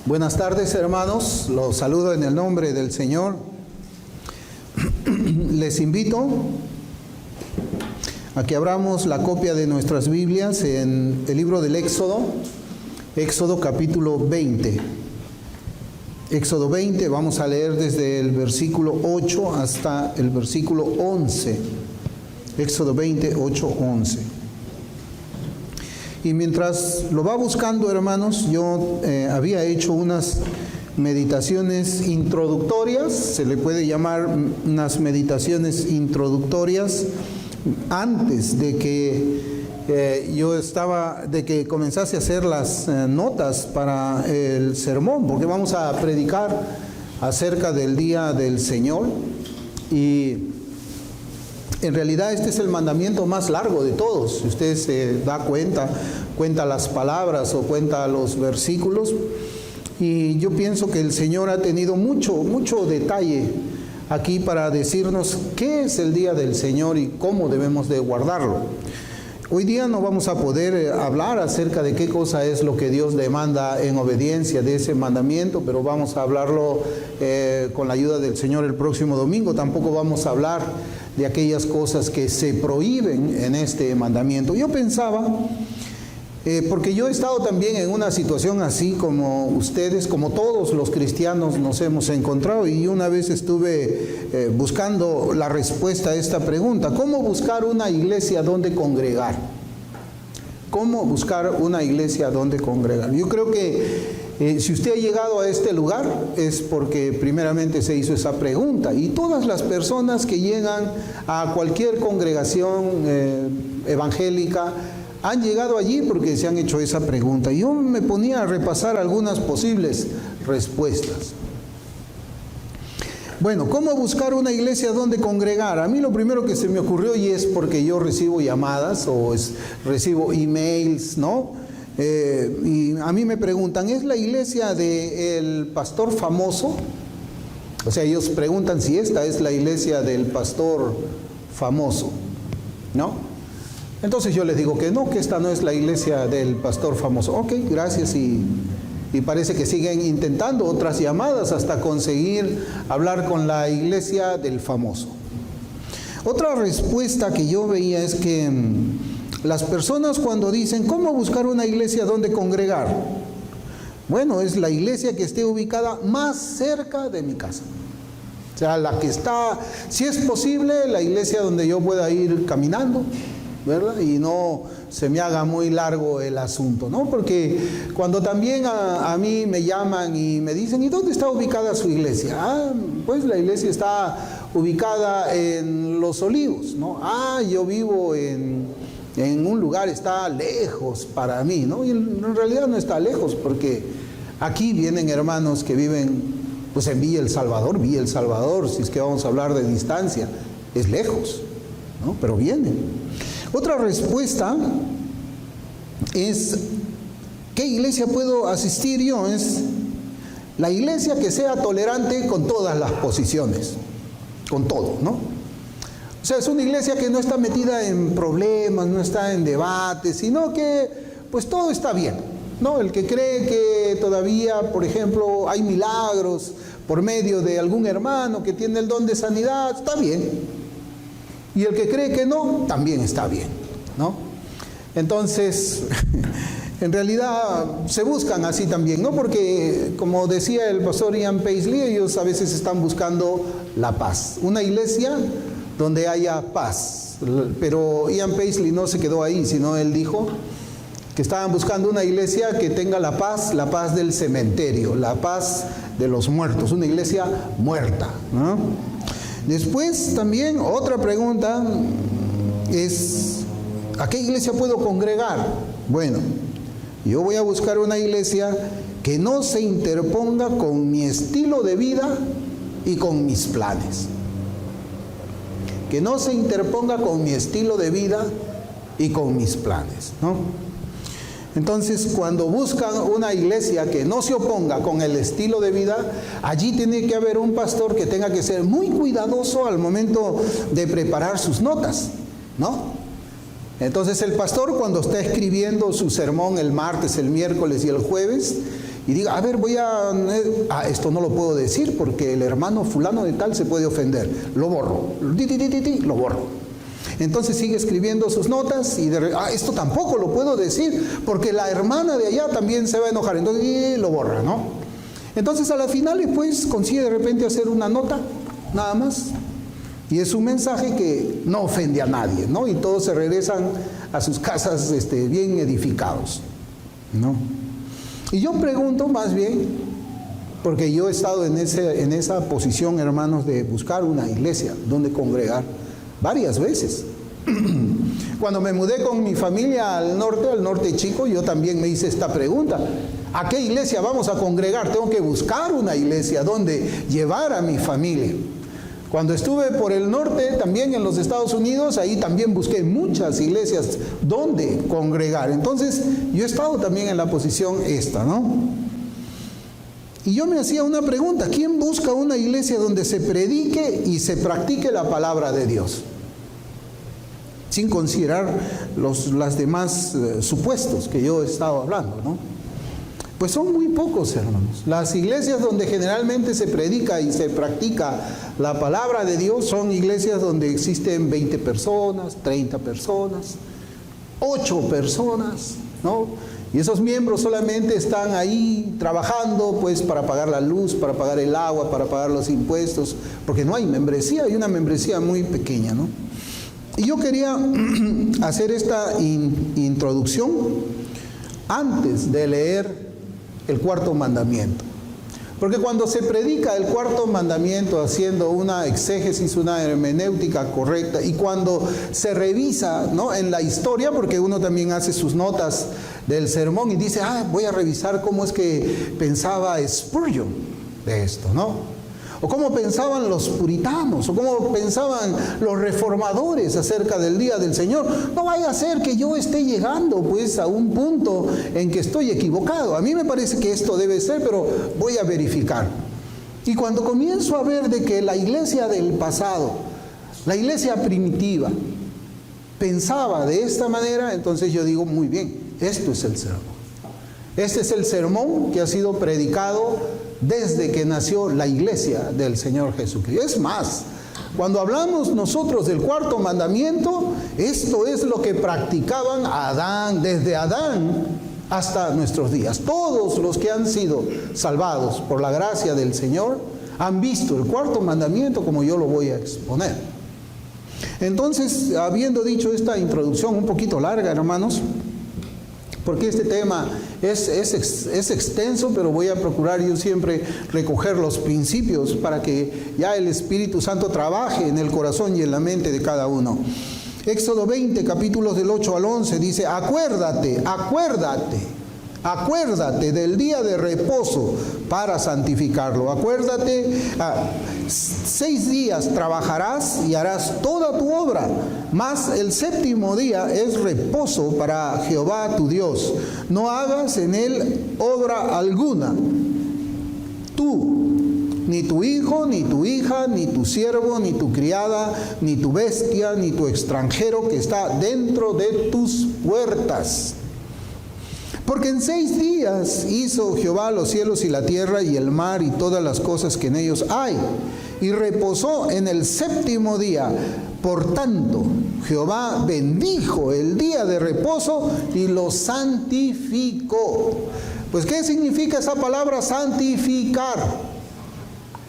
Buenas tardes, hermanos. Los saludo en el nombre del Señor. Les invito a que abramos la copia de nuestras Biblias en el libro del Éxodo, Éxodo capítulo 20. Éxodo 20, vamos a leer desde el versículo 8 hasta el versículo 11. Éxodo 20, 8, 11. Y mientras lo va buscando, hermanos, yo había hecho unas meditaciones introductorias, se le puede llamar unas meditaciones introductorias, antes de que de que comenzase a hacer las notas para el sermón, porque vamos a predicar acerca del día del Señor. Y en realidad este es el mandamiento más largo de todos. Si usted se da cuenta las palabras o cuenta los versículos. Y yo pienso que el Señor ha tenido mucho detalle aquí para decirnos qué es el día del Señor y cómo debemos de guardarlo. Hoy día no vamos a poder hablar acerca de qué cosa es lo que Dios demanda en obediencia de ese mandamiento, pero vamos a hablarlo con la ayuda del Señor el próximo domingo. Tampoco vamos a hablar de aquellas cosas que se prohíben en este mandamiento. Yo pensaba, porque yo he estado también en una situación así como ustedes, como todos los cristianos nos hemos encontrado, y una vez estuve buscando la respuesta a esta pregunta: ¿cómo buscar una iglesia donde congregar? ¿Cómo buscar una iglesia donde congregar? Yo creo que si usted ha llegado a este lugar es porque primeramente se hizo esa pregunta, y todas las personas que llegan a cualquier congregación evangélica han llegado allí porque se han hecho esa pregunta. Yo me ponía a repasar algunas posibles respuestas. Bueno, ¿cómo buscar una iglesia donde congregar? A mí lo primero que se me ocurrió, y es porque yo recibo llamadas o recibo emails, ¿no? Y a mí me preguntan, ¿es la iglesia del pastor famoso? O sea, ellos preguntan si esta es la iglesia del pastor famoso, ¿no? Entonces yo les digo que no, que esta no es la iglesia del pastor famoso. Ok, gracias. Y parece que siguen intentando otras llamadas hasta conseguir hablar con la iglesia del famoso. Otra respuesta que yo veía es que las personas cuando dicen, ¿cómo buscar una iglesia donde congregar? Bueno, es la iglesia que esté ubicada más cerca de mi casa. O sea, la que está, si es posible, la iglesia donde yo pueda ir caminando, ¿verdad? Y no se me haga muy largo el asunto, ¿no? Porque cuando también a mí me llaman y me dicen, ¿y dónde está ubicada su iglesia? Pues la iglesia está ubicada en Los Olivos, ¿no? Yo vivo en un lugar, está lejos para mí, ¿no? Y en realidad no está lejos, porque aquí vienen hermanos que viven pues en Villa El Salvador, si es que vamos a hablar de distancia, es lejos, ¿no? Pero vienen. Otra respuesta es, ¿qué iglesia puedo asistir yo? Es la iglesia que sea tolerante con todas las posiciones, con todo, ¿no? O sea, es una iglesia que no está metida en problemas, no está en debates, sino que pues todo está bien, ¿no? El que cree que todavía, por ejemplo, hay milagros por medio de algún hermano que tiene el don de sanidad, está bien. Y el que cree que no, también está bien, ¿no? Entonces, en realidad se buscan así también, ¿no? Porque, como decía el pastor Ian Paisley, ellos a veces están buscando la paz. Una iglesia donde haya paz. Pero Ian Paisley no se quedó ahí, sino él dijo que estaban buscando una iglesia que tenga la paz del cementerio, la paz de los muertos, una iglesia muerta, ¿no? Después también otra pregunta es, ¿a qué iglesia puedo congregar? Bueno, yo voy a buscar una iglesia que no se interponga con mi estilo de vida y con mis planes. Que no se interponga con mi estilo de vida y con mis planes, ¿no? Entonces, cuando buscan una iglesia que no se oponga con el estilo de vida, allí tiene que haber un pastor que tenga que ser muy cuidadoso al momento de preparar sus notas, ¿no? Entonces, el pastor, cuando está escribiendo su sermón el martes, el miércoles y el jueves, y diga, a ver, esto no lo puedo decir porque el hermano fulano de tal se puede ofender, lo borro, lo borro. Entonces sigue escribiendo sus notas y esto tampoco lo puedo decir porque la hermana de allá también se va a enojar, entonces lo borra, ¿no? Entonces a la final pues consigue de repente hacer una nota, nada más, y es un mensaje que no ofende a nadie, ¿no? Y todos se regresan a sus casas bien edificados, ¿no? Y yo pregunto más bien, porque yo he estado en esa posición, hermanos, de buscar una iglesia donde congregar varias veces. Cuando me mudé con mi familia al norte chico, yo también me hice esta pregunta: ¿a qué iglesia vamos a congregar? Tengo que buscar una iglesia donde llevar a mi familia. Cuando estuve por el norte, también en los Estados Unidos, ahí también busqué muchas iglesias donde congregar. Entonces, yo he estado también en la posición esta, ¿no? Y yo me hacía una pregunta: ¿quién busca una iglesia donde se predique y se practique la palabra de Dios? Sin considerar los demás supuestos que yo he estado hablando, ¿no? Pues son muy pocos, hermanos. Las iglesias donde generalmente se predica y se practica la palabra de Dios son iglesias donde existen 20 personas, 30 personas, 8 personas, ¿no? Y esos miembros solamente están ahí trabajando pues para pagar la luz, para pagar el agua, para pagar los impuestos, porque no hay membresía, hay una membresía muy pequeña, ¿no? Y yo quería hacer esta introducción antes de leer el cuarto mandamiento. Porque cuando se predica el cuarto mandamiento haciendo una exégesis, una hermenéutica correcta, y cuando se revisa, ¿no?, en la historia, porque uno también hace sus notas del sermón y dice, voy a revisar cómo es que pensaba Spurgeon de esto, ¿no? O cómo pensaban los puritanos, o cómo pensaban los reformadores acerca del día del Señor. No vaya a ser que yo esté llegando pues a un punto en que estoy equivocado. A mí me parece que esto debe ser, pero voy a verificar. Y cuando comienzo a ver de que la iglesia del pasado, la iglesia primitiva, pensaba de esta manera, entonces yo digo, muy bien, esto es el sermón. Este es el sermón que ha sido predicado desde que nació la iglesia del Señor Jesucristo. Es más, cuando hablamos nosotros del cuarto mandamiento, esto es lo que practicaban Adán, desde Adán hasta nuestros días. Todos los que han sido salvados por la gracia del Señor han visto el cuarto mandamiento como yo lo voy a exponer. Entonces, habiendo dicho esta introducción un poquito larga, hermanos, porque este tema es extenso, pero voy a procurar yo siempre recoger los principios para que ya el Espíritu Santo trabaje en el corazón y en la mente de cada uno. Éxodo 20, capítulos del 8 al 11, dice, acuérdate del día de reposo para santificarlo. Acuérdate, 6 días trabajarás y harás toda tu obra, mas el 7º día es reposo para Jehová tu Dios. No hagas en él obra alguna, tú, ni tu hijo, ni tu hija, ni tu siervo, ni tu criada, ni tu bestia, ni tu extranjero que está dentro de tus puertas. Porque en 6 días hizo Jehová los cielos y la tierra y el mar y todas las cosas que en ellos hay, y reposó en el 7º día. Por tanto, Jehová bendijo el día de reposo y lo santificó. Pues, ¿qué significa esa palabra santificar?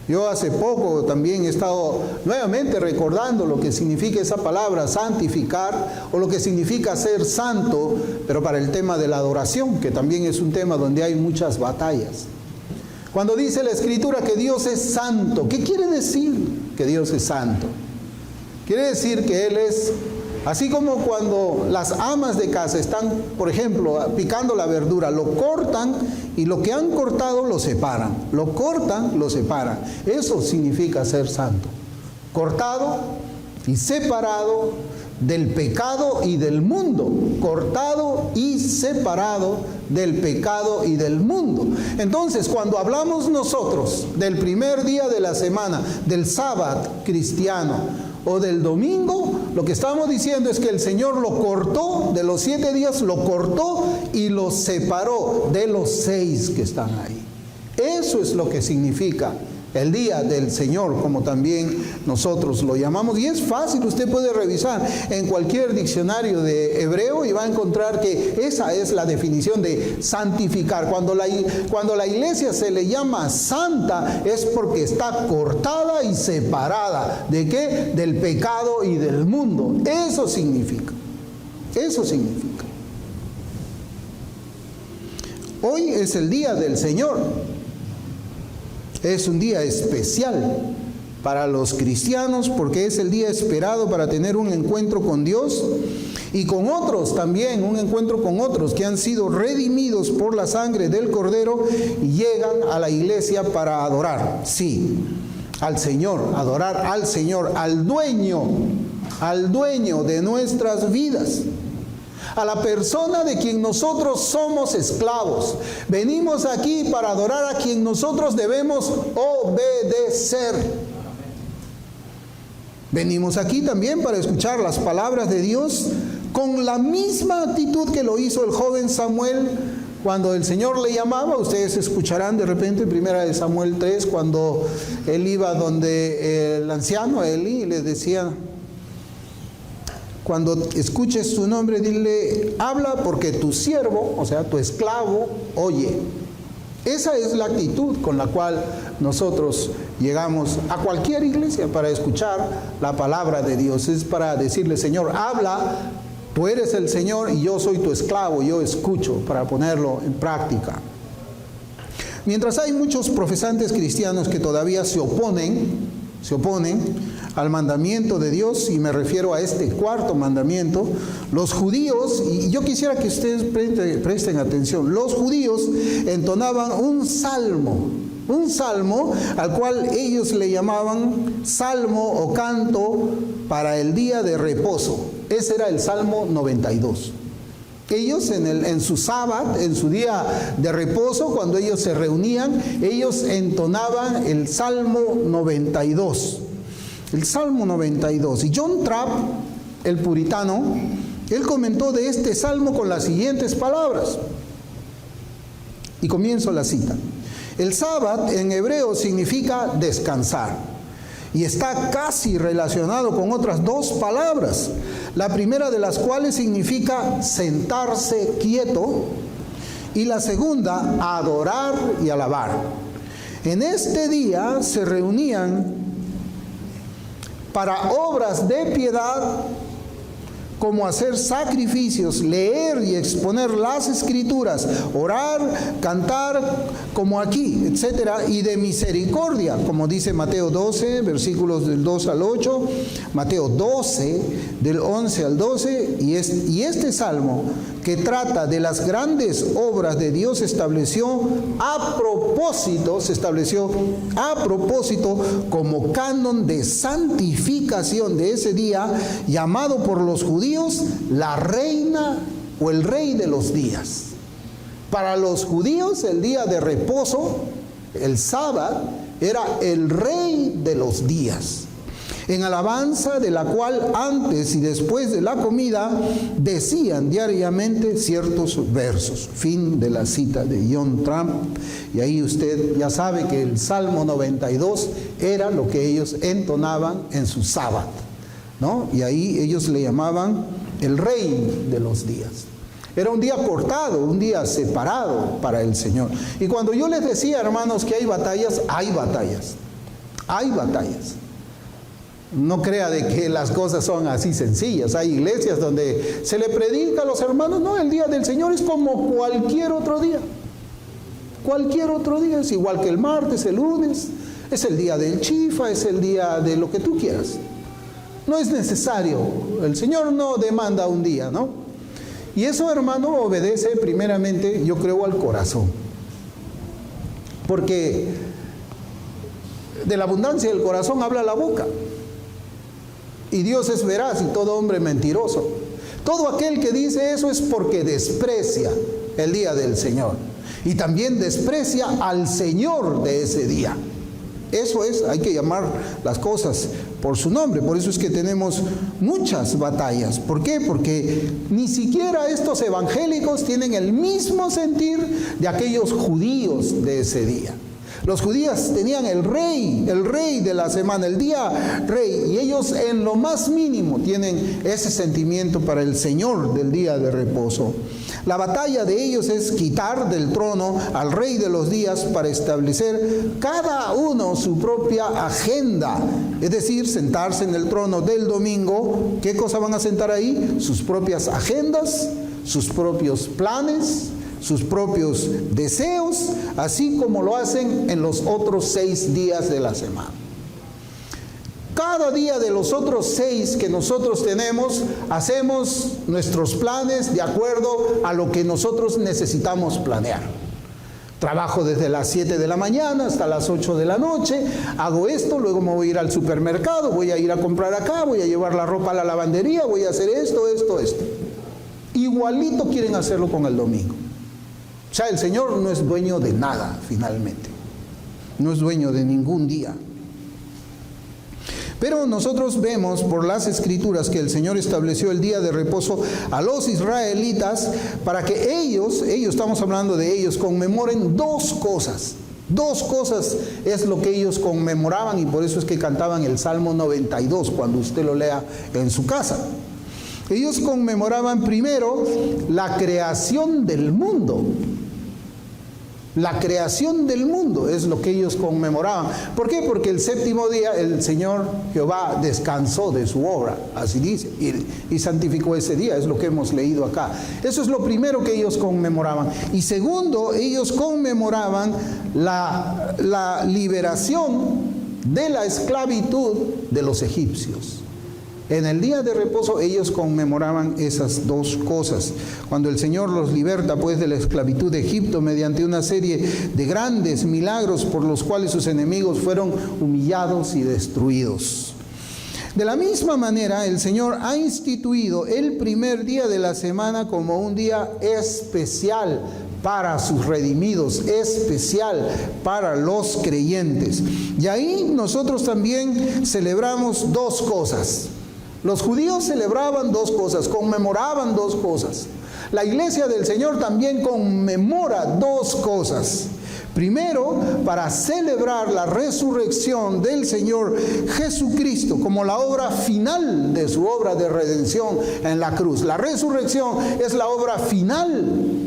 Yo hace poco también he estado nuevamente recordando lo que significa esa palabra santificar, o lo que significa ser santo, pero para el tema de la adoración, que también es un tema donde hay muchas batallas. Cuando dice la Escritura que Dios es santo, ¿qué quiere decir que Dios es santo? Quiere decir que Él es, así como cuando las amas de casa están, por ejemplo, picando la verdura, lo cortan y lo que han cortado lo separan. Lo cortan, lo separan. Eso significa ser santo. Cortado y separado del pecado y del mundo. Cortado y separado del pecado y del mundo. Entonces, cuando hablamos nosotros del primer día de la semana, del sábado cristiano, o del domingo, lo que estamos diciendo es que el Señor lo cortó, de los 7 días lo cortó y lo separó de los 6 que están ahí. Eso es lo que significa el día del Señor, como también nosotros lo llamamos. Y es fácil, usted puede revisar en cualquier diccionario de hebreo y va a encontrar que esa es la definición de santificar. Cuando la iglesia se le llama santa, es porque está cortada y separada. ¿De qué? Del pecado y del mundo. Eso significa. Eso significa. Hoy es el día del Señor. Es un día especial para los cristianos porque es el día esperado para tener un encuentro con Dios y con otros también, un encuentro con otros que han sido redimidos por la sangre del Cordero y llegan a la iglesia para adorar, sí, al Señor, adorar al Señor, al dueño de nuestras vidas. A la persona de quien nosotros somos esclavos. Venimos aquí para adorar a quien nosotros debemos obedecer. Venimos aquí también para escuchar las palabras de Dios con la misma actitud que lo hizo el joven Samuel cuando el Señor le llamaba. Ustedes escucharán de repente en 1 Samuel 3 cuando él iba donde el anciano Eli y le decía: cuando escuches su nombre, dile, habla porque tu siervo, o sea, tu esclavo, oye. Esa es la actitud con la cual nosotros llegamos a cualquier iglesia para escuchar la palabra de Dios. Es para decirle: Señor, habla, tú eres el Señor y yo soy tu esclavo, yo escucho, para ponerlo en práctica. Mientras hay muchos profesantes cristianos que todavía se oponen al mandamiento de Dios, y me refiero a este cuarto mandamiento, los judíos, y yo quisiera que ustedes presten atención, los judíos entonaban un salmo al cual ellos le llamaban salmo o canto para el día de reposo. Ese era el Salmo 92. Ellos en su sábado, en su día de reposo, cuando ellos se reunían, ellos entonaban el Salmo 92. El Salmo 92. Y John Trapp, el puritano, él comentó de este salmo con las siguientes palabras. Y comienzo la cita. El sábado en hebreo significa descansar. Y está casi relacionado con otras 2 palabras. La primera de las cuales significa sentarse quieto. Y la segunda, adorar y alabar. En este día se reunían para obras de piedad, como hacer sacrificios, leer y exponer las escrituras, orar, cantar, como aquí, etcétera, y de misericordia, como dice Mateo 12, versículos del 2 al 8, Mateo 12, del 11 al 12, y este salmo que trata de las grandes obras de Dios se estableció a propósito como canon de santificación de ese día, llamado por los judíos la reina o el rey de los días. Para los judíos el día de reposo, el sábado, era el rey de los días, en alabanza de la cual antes y después de la comida decían diariamente ciertos versos. Fin de la cita de John Trapp. Y ahí usted ya sabe que el Salmo 92 era lo que ellos entonaban en su sábado, ¿no? Y ahí ellos le llamaban el rey de los días. Era un día cortado, un día separado para el Señor. Y cuando yo les decía, hermanos, que hay batallas, hay batallas. Hay batallas. No crea de que las cosas son así sencillas. Hay iglesias donde se le predica a los hermanos: no, el día del Señor es como cualquier otro día. Cualquier otro día, es igual que el martes, el lunes, es el día del chifa, es el día de lo que tú quieras. No es necesario, el Señor no demanda un día, ¿no? Y eso, hermano, obedece primeramente, yo creo, al corazón. Porque de la abundancia del corazón habla la boca. Y Dios es veraz y todo hombre mentiroso. Todo aquel que dice eso es porque desprecia el día del Señor. Y también desprecia al Señor de ese día. Eso es, hay que llamar las cosas por su nombre. Por eso es que tenemos muchas batallas. ¿Por qué? Porque ni siquiera estos evangélicos tienen el mismo sentir de aquellos judíos de ese día. Los judíos tenían el rey de la semana, el día rey, y ellos en lo más mínimo tienen ese sentimiento para el Señor del día de reposo. La batalla de ellos es quitar del trono al rey de los días para establecer cada uno su propia agenda, es decir, sentarse en el trono del domingo. ¿Qué cosa van a sentar ahí? Sus propias agendas, sus propios planes, sus propios deseos, así como lo hacen en los otros 6 días de la semana. Cada día de los otros 6 que nosotros tenemos, hacemos nuestros planes de acuerdo a lo que nosotros necesitamos planear. Trabajo desde las 7 de la mañana hasta las 8 de la noche, hago esto, luego me voy a ir al supermercado, voy a ir a comprar acá, voy a llevar la ropa a la lavandería, voy a hacer esto. Igualito quieren hacerlo con el domingo. O sea, el Señor no es dueño de nada, finalmente. No es dueño de ningún día. Pero nosotros vemos por las Escrituras que el Señor estableció el día de reposo a los israelitas para que ellos, estamos hablando de ellos, conmemoren 2 cosas. 2 cosas es lo que ellos conmemoraban, y por eso es que cantaban el Salmo 92 cuando usted lo lea en su casa. Ellos conmemoraban primero la creación del mundo. La creación del mundo es lo que ellos conmemoraban. ¿Por qué? Porque el 7º día el Señor Jehová descansó de su obra, así dice, y santificó ese día, es lo que hemos leído acá. Eso es lo primero que ellos conmemoraban. Y segundo, ellos conmemoraban la liberación de la esclavitud de los egipcios. En el día de reposo ellos conmemoraban esas 2 cosas. Cuando el Señor los liberta pues de la esclavitud de Egipto mediante una serie de grandes milagros por los cuales sus enemigos fueron humillados y destruidos. De la misma manera, el Señor ha instituido el primer día de la semana como un día especial para sus redimidos, especial para los creyentes. Y ahí nosotros también celebramos 2 cosas. Los judíos celebraban 2 cosas, conmemoraban 2 cosas. La iglesia del Señor también conmemora 2 cosas. Primero, para celebrar la resurrección del Señor Jesucristo como la obra final de su obra de redención en la cruz. La resurrección es la obra final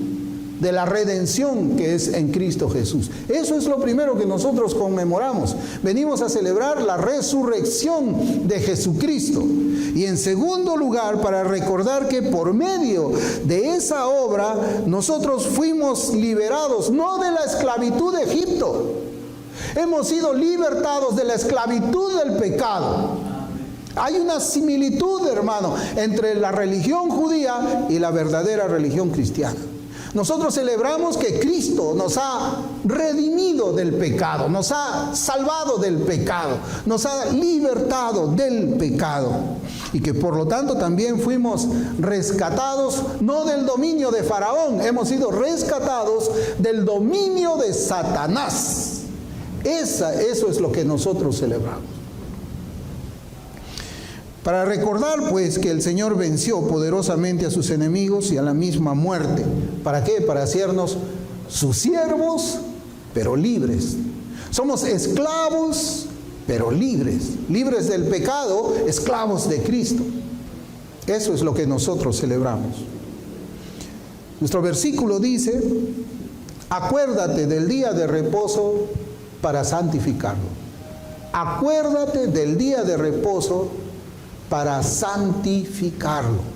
de la redención que es en Cristo Jesús. Eso es lo primero que nosotros conmemoramos. Venimos a celebrar la resurrección de Jesucristo. Y en segundo lugar, para recordar que por medio de esa obra nosotros fuimos liberados, no de la esclavitud de Egipto. Hemos sido libertados de la esclavitud del pecado. Hay una similitud, hermano, entre la religión judía y la verdadera religión cristiana. Nosotros celebramos que Cristo nos ha redimido del pecado, nos ha salvado del pecado, nos ha libertado del pecado, y que por lo tanto también fuimos rescatados no del dominio de Faraón, hemos sido rescatados del dominio de Satanás. Eso es lo que nosotros celebramos. Para recordar pues que el Señor venció poderosamente a sus enemigos y a la misma muerte. ¿Para qué? Para hacernos sus siervos, pero libres. Somos esclavos, pero libres. Libres del pecado, esclavos de Cristo. Eso es lo que nosotros celebramos. Nuestro versículo dice: acuérdate del día de reposo para santificarlo. Acuérdate del día de reposo para santificarlo.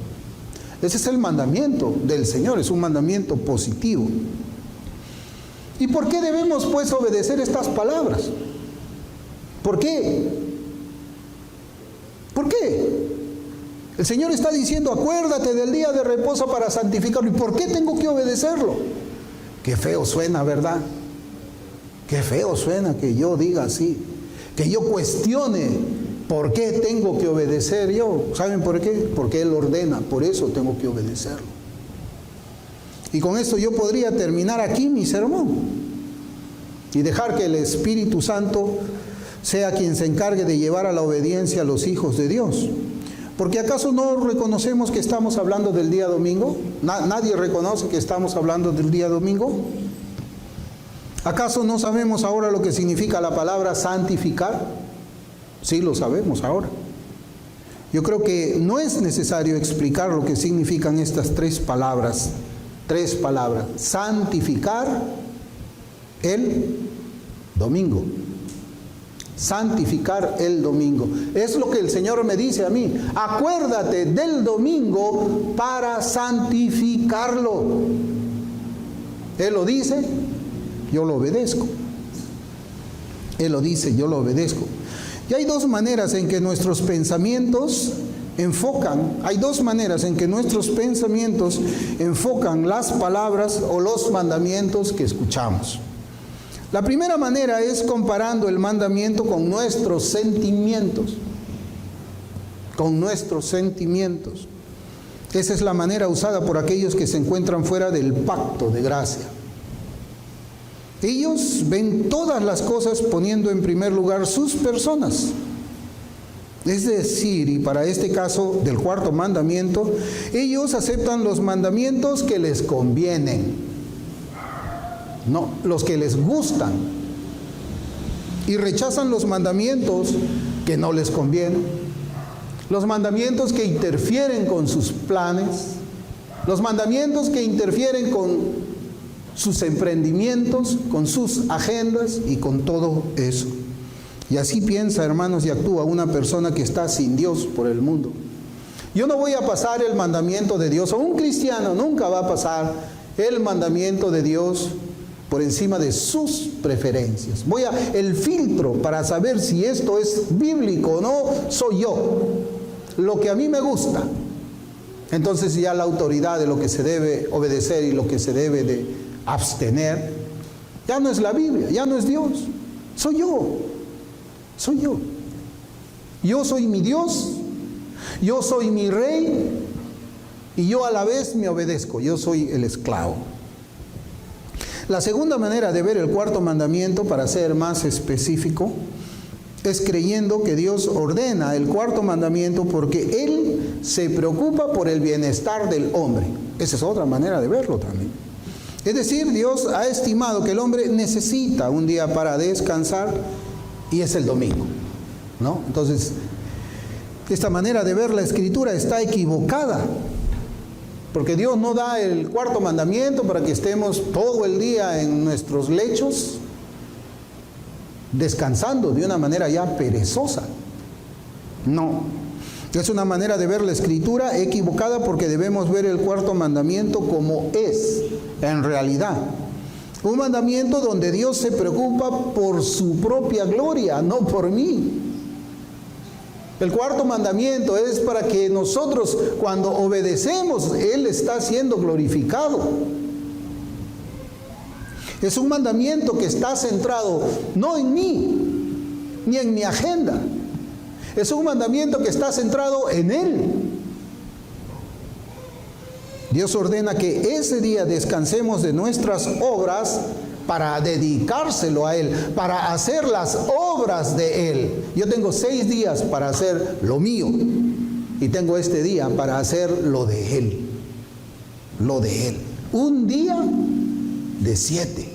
Ese es el mandamiento del Señor, es un mandamiento positivo. ¿Y por qué debemos pues obedecer estas palabras? ¿Por qué? ¿Por qué? El Señor está diciendo: acuérdate del día de reposo para santificarlo. ¿Y por qué tengo que obedecerlo? Qué feo suena, ¿verdad? Qué feo suena que yo diga así, que yo cuestione ¿por qué tengo que obedecer yo? ¿Saben por qué? Porque Él ordena, por eso tengo que obedecerlo. Y con esto yo podría terminar aquí mi sermón y dejar que el Espíritu Santo sea quien se encargue de llevar a la obediencia a los hijos de Dios. Porque ¿acaso no reconocemos que estamos hablando del día domingo? ¿Nadie reconoce que estamos hablando del día domingo? ¿Acaso no sabemos ahora lo que significa la palabra santificar? Sí, lo sabemos ahora. Yo creo que no es necesario explicar lo que significan estas tres palabras. Santificar el domingo. Santificar el domingo. Es lo que el Señor me dice a mí. Acuérdate del domingo para santificarlo. Él lo dice, yo lo obedezco. Él lo dice, yo lo obedezco. Y hay dos maneras en que nuestros pensamientos enfocan las palabras o los mandamientos que escuchamos. La primera manera es comparando el mandamiento con nuestros sentimientos. Esa es la manera usada por aquellos que se encuentran fuera del pacto de gracia. Ellos ven todas las cosas poniendo en primer lugar sus personas. Es decir, y para este caso del cuarto mandamiento, ellos aceptan los mandamientos que les convienen, no los que les gustan, y rechazan los mandamientos que no les convienen, los mandamientos que interfieren con sus planes, los mandamientos que interfieren con sus emprendimientos, con sus agendas y con todo eso. Y así piensa, hermanos, y actúa una persona que está sin Dios por el mundo. Yo no voy a pasar el mandamiento de Dios, o un cristiano nunca va a pasar el mandamiento de Dios por encima de sus preferencias. El filtro para saber si esto es bíblico o no, soy yo, lo que a mí me gusta. Entonces ya la autoridad de lo que se debe obedecer y lo que se debe de abstener, ya no es la Biblia, ya no es Dios, soy yo. Yo soy mi Dios, yo soy mi rey, y yo a la vez me obedezco, yo soy el esclavo. La segunda manera de ver el cuarto mandamiento, para ser más específico, es creyendo que Dios ordena el cuarto mandamiento porque Él se preocupa por el bienestar del hombre. Esa es otra manera de verlo también. Es decir, Dios ha estimado que el hombre necesita un día para descansar y es el domingo, ¿no? Entonces, esta manera de ver la Escritura está equivocada, porque Dios no da el cuarto mandamiento para que estemos todo el día en nuestros lechos descansando de una manera ya perezosa. No, es una manera de ver la Escritura equivocada, porque debemos ver el cuarto mandamiento como es en realidad. Un mandamiento donde Dios se preocupa por su propia gloria, no por mí. El cuarto mandamiento es para que nosotros, cuando obedecemos, Él está siendo glorificado. Es un mandamiento que está centrado no en mí, ni en mi agenda. Es un mandamiento que está centrado en Él. Dios ordena que ese día descansemos de nuestras obras para dedicárselo a Él, para hacer las obras de Él. Yo tengo 6 días para hacer lo mío y tengo este día para hacer lo de Él. Lo de Él. Un día de 7.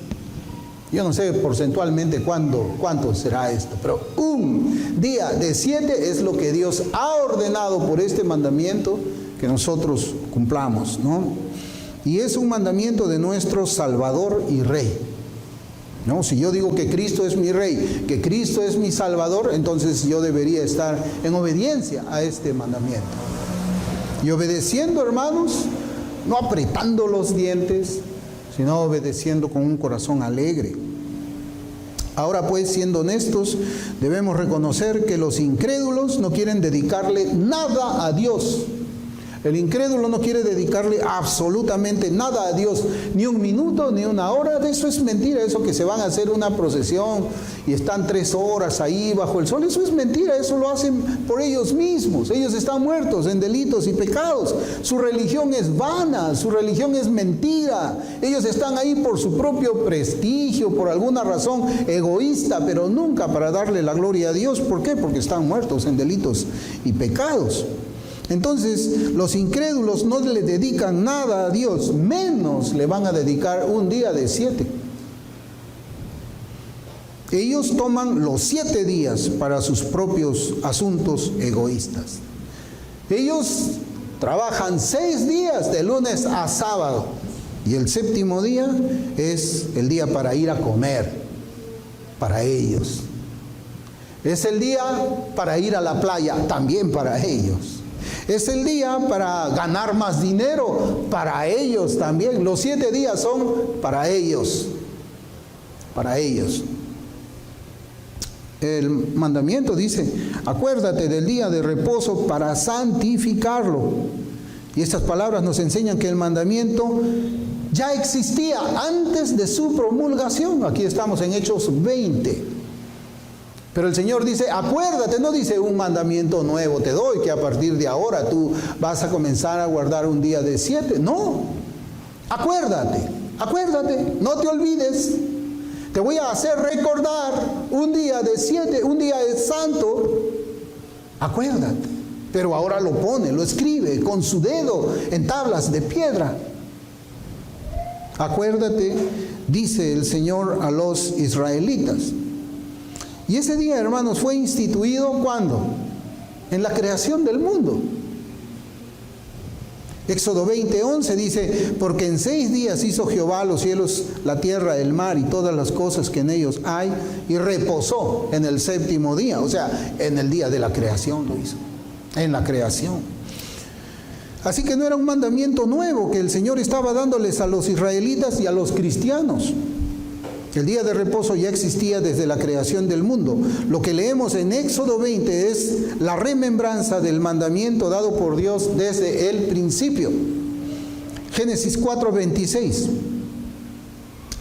Yo no sé porcentualmente cuánto será esto, pero un día de 7 es lo que Dios ha ordenado por este mandamiento que nosotros cumplamos, ¿no? Y es un mandamiento de nuestro Salvador y Rey, ¿no? Si yo digo que Cristo es mi Rey, que Cristo es mi Salvador, entonces yo debería estar en obediencia a este mandamiento. Y obedeciendo, hermanos, no apretando los dientes, sino obedeciendo con un corazón alegre. Ahora pues, siendo honestos, debemos reconocer que los incrédulos no quieren dedicarle nada a Dios. El incrédulo no quiere dedicarle absolutamente nada a Dios, ni un minuto, ni una hora. De eso es mentira, eso que se van a hacer una procesión y están 3 horas ahí bajo el sol. Eso es mentira, eso lo hacen por ellos mismos. Ellos están muertos en delitos y pecados. Su religión es vana, su religión es mentira. Ellos están ahí por su propio prestigio, por alguna razón egoísta, pero nunca para darle la gloria a Dios. ¿Por qué? Porque están muertos en delitos y pecados. Entonces, los incrédulos no le dedican nada a Dios, menos le van a dedicar un día de 7. Ellos toman los 7 días para sus propios asuntos egoístas. Ellos trabajan 6 días, de lunes a sábado, y el 7º día es el día para ir a comer, para ellos. Es el día para ir a la playa, también para ellos. Es el día para ganar más dinero, para ellos también. Los 7 días son para ellos. Para ellos. El mandamiento dice, acuérdate del día de reposo para santificarlo. Y estas palabras nos enseñan que el mandamiento ya existía antes de su promulgación. Aquí estamos en Hechos 20. Pero el Señor dice, acuérdate, no dice un mandamiento nuevo te doy, que a partir de ahora tú vas a comenzar a guardar un día de 7. No, acuérdate, no te olvides. Te voy a hacer recordar un día de 7, un día de santo. Acuérdate. Pero ahora lo pone, lo escribe con su dedo en tablas de piedra. Acuérdate, dice el Señor a los israelitas. Y ese día, hermanos, fue instituido ¿cuándo? En la creación del mundo. Éxodo 20:11 dice, porque en 6 días hizo Jehová los cielos, la tierra, el mar y todas las cosas que en ellos hay, y reposó en el 7º día, o sea, en el día de la creación lo hizo, en la creación. Así que no era un mandamiento nuevo que el Señor estaba dándoles a los israelitas y a los cristianos. El día de reposo ya existía desde la creación del mundo. Lo que leemos en Éxodo 20 es la remembranza del mandamiento dado por Dios desde el principio. Génesis 4:26.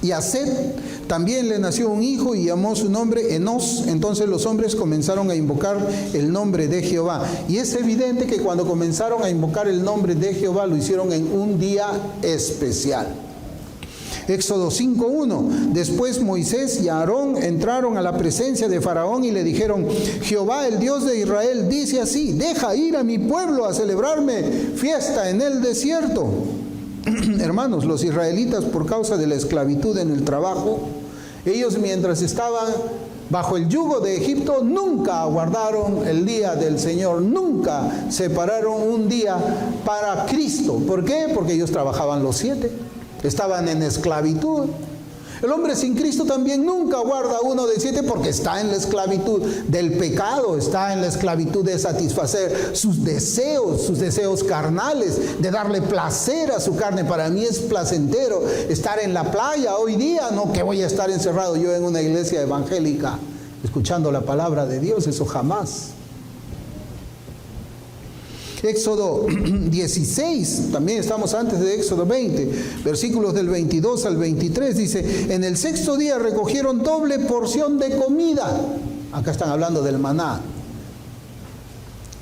Y a Set también le nació un hijo y llamó su nombre Enos. Entonces los hombres comenzaron a invocar el nombre de Jehová. Y es evidente que cuando comenzaron a invocar el nombre de Jehová lo hicieron en un día especial. Éxodo 5:1. Después Moisés y Aarón entraron a la presencia de Faraón y le dijeron, Jehová, el Dios de Israel, dice así, deja ir a mi pueblo a celebrarme fiesta en el desierto. Hermanos, los israelitas, por causa de la esclavitud en el trabajo, ellos mientras estaban bajo el yugo de Egipto, nunca guardaron el día del Señor, nunca separaron un día para Cristo. ¿Por qué? Porque ellos trabajaban los 7. Estaban en esclavitud. El hombre sin Cristo también nunca guarda uno de 7 porque está en la esclavitud del pecado, está en la esclavitud de satisfacer sus deseos carnales, de darle placer a su carne. Para mí es placentero estar en la playa hoy día, no que voy a estar encerrado yo en una iglesia evangélica escuchando la palabra de Dios, eso jamás. Éxodo 16, también estamos antes de Éxodo 20, versículos del 22 al 23, dice, en el 6º día recogieron doble porción de comida. Acá están hablando del maná.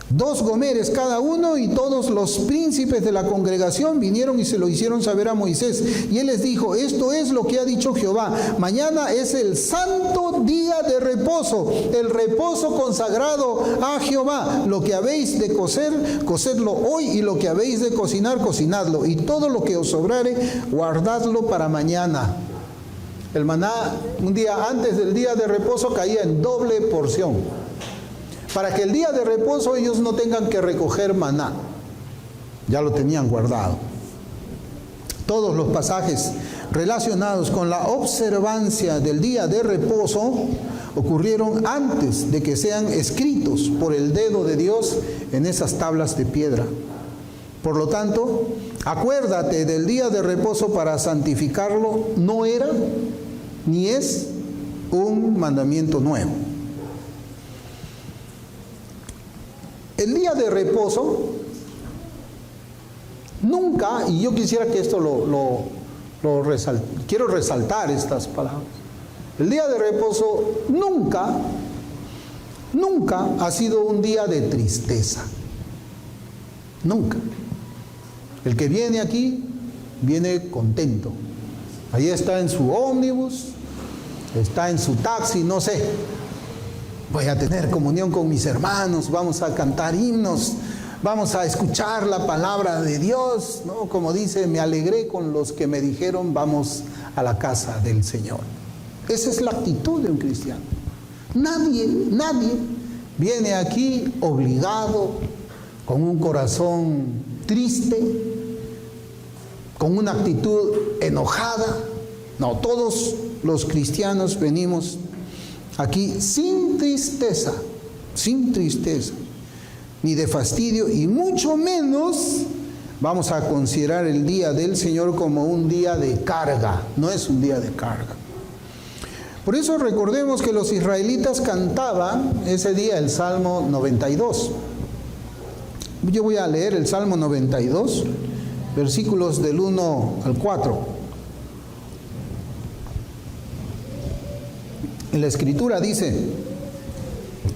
2 gomeres cada uno, y todos los príncipes de la congregación vinieron y se lo hicieron saber a Moisés. Y él les dijo, esto es lo que ha dicho Jehová, mañana es el santo día de reposo, el reposo consagrado a Jehová. Lo que habéis de cocer, cocedlo hoy, y lo que habéis de cocinar, cocinadlo. Y todo lo que os sobrare, guardadlo para mañana. El maná, un día antes del día de reposo, caía en doble porción, para que el día de reposo ellos no tengan que recoger maná. Ya lo tenían guardado. Todos los pasajes relacionados con la observancia del día de reposo ocurrieron antes de que sean escritos por el dedo de Dios en esas tablas de piedra. Por lo tanto, acuérdate del día de reposo para santificarlo, no era ni es un mandamiento nuevo. El día de reposo Nunca, y yo quisiera que esto quiero resaltar estas palabras. El día de reposo nunca ha sido un día de tristeza. Nunca. El que viene aquí, viene contento. Ahí está en su ómnibus, está en su taxi, no sé. Voy a tener comunión con mis hermanos, vamos a cantar himnos, vamos a escuchar la palabra de Dios, ¿no? Como dice, me alegré con los que me dijeron, vamos a la casa del Señor. Esa es la actitud de un cristiano. Nadie viene aquí obligado, con un corazón triste, con una actitud enojada. No, todos los cristianos venimos aquí sin tristeza, ni de fastidio, y mucho menos vamos a considerar el día del Señor como un día de carga. No es un día de carga. Por eso recordemos que los israelitas cantaban ese día el Salmo 92. Yo voy a leer el Salmo 92, versículos del 1 al 4. En la Escritura dice: